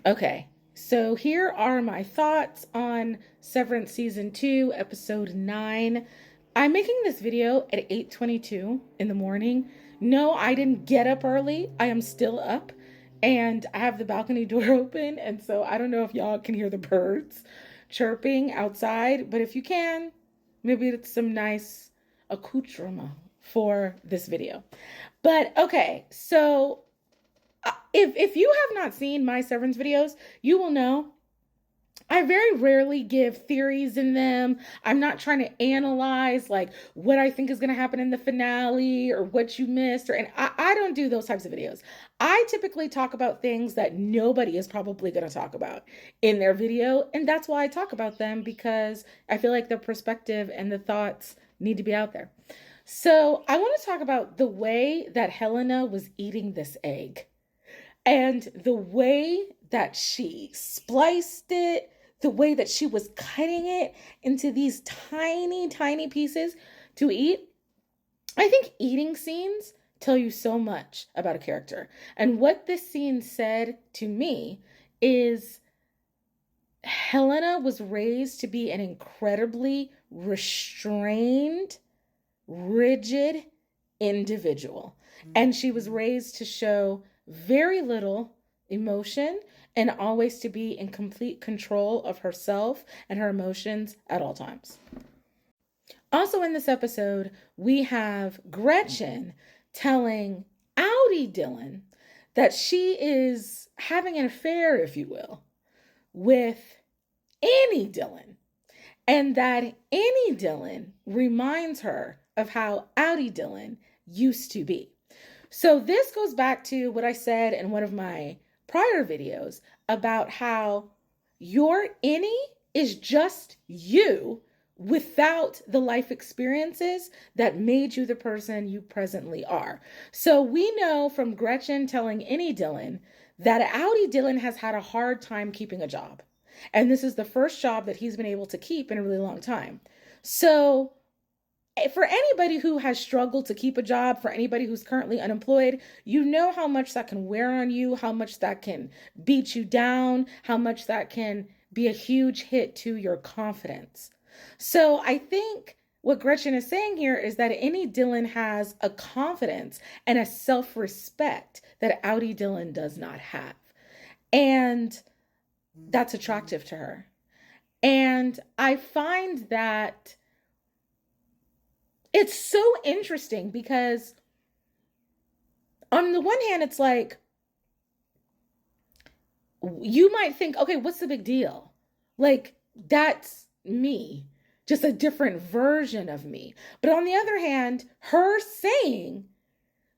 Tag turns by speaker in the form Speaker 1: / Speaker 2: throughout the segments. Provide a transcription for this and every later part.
Speaker 1: Okay, so here are my thoughts on Severance Season 2, Episode 9. I'm making this video at 8:22 in the morning. No, I didn't get up early. I am still up, and I have the balcony door open, and so I don't know if y'all can hear the birds chirping outside, but if you can, maybe it's some nice accoutrement for this video. But okay, so if you have not seen my Severance videos, you will know I very rarely give theories in them. I'm not trying to analyze like what I think is going to happen in the finale or what you missed, and I don't do those types of videos. I typically talk about things that nobody is probably going to talk about in their video, and that's why I talk about them, because I feel like the perspective and the thoughts need to be out there. So I want to talk about the way that Helena was eating this egg. And the way that she spliced it, the way that she was cutting it into these tiny, tiny pieces to eat. I think eating scenes tell you so much about a character. And what this scene said to me is Helena was raised to be an incredibly restrained, rigid individual. And she was raised to show very little emotion and always to be in complete control of herself and her emotions at all times. Also in this episode, we have Gretchen telling Outie Dylan that she is having an affair, if you will, with Annie Dylan, and that Annie Dylan reminds her of how Outie Dylan used to be. So this goes back to what I said in one of my prior videos about how your innie is just you without the life experiences that made you the person you presently are. So we know from Gretchen telling Annie Dylan that Outie Dylan has had a hard time keeping a job. And this is the first job that he's been able to keep in a really long time. So for anybody who has struggled to keep a job, for anybody who's currently unemployed, you know how much that can wear on you, how much that can beat you down, how much that can be a huge hit to your confidence. So I think what Gretchen is saying here is that Annie Dylan has a confidence and a self-respect that Outie Dylan does not have. And that's attractive to her. And I find that it's so interesting because on the one hand, it's like, you might think, okay, what's the big deal? Like, that's me, just a different version of me. But on the other hand, her saying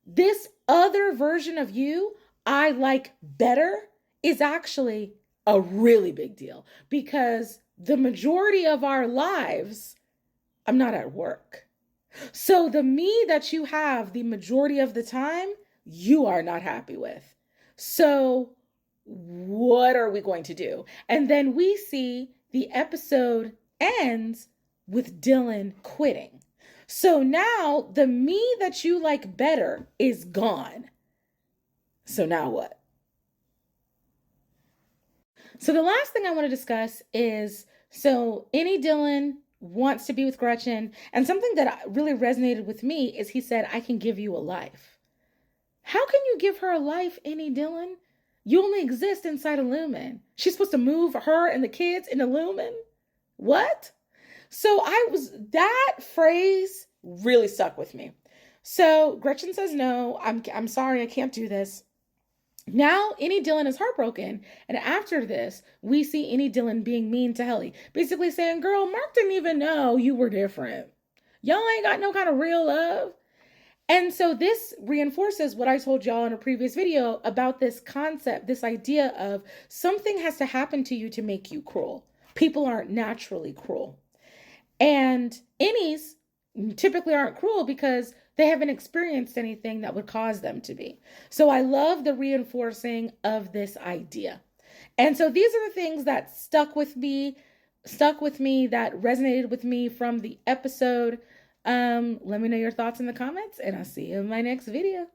Speaker 1: this other version of you I like better is actually a really big deal, because the majority of our lives, I'm not at work. So the me that you have the majority of the time, you are not happy with. So what are we going to do? And then we see the episode ends with Dylan quitting. So now the me that you like better is gone. So now what? So the last thing I want to discuss is, so Annie Dylan wants to be with Gretchen, and something that really resonated with me is he said, I can give you a life. How can you give her a life, Annie Dylan? You only exist inside a lumen. She's supposed to move her and the kids in a lumen? What? So that phrase really stuck with me. So Gretchen says, no, I'm sorry, I can't do this. Now, Annie Dylan is heartbroken. And after this, we see Annie Dylan being mean to Helly. Basically saying, girl, Mark didn't even know you were different. Y'all ain't got no kind of real love. And so this reinforces what I told y'all in a previous video about this concept, this idea of something has to happen to you to make you cruel. People aren't naturally cruel. And Innies typically aren't cruel because they haven't experienced anything that would cause them to be. So I love the reinforcing of this idea. And so these are the things that stuck with me, that resonated with me from the episode. Let me know your thoughts in the comments, and I'll see you in my next video.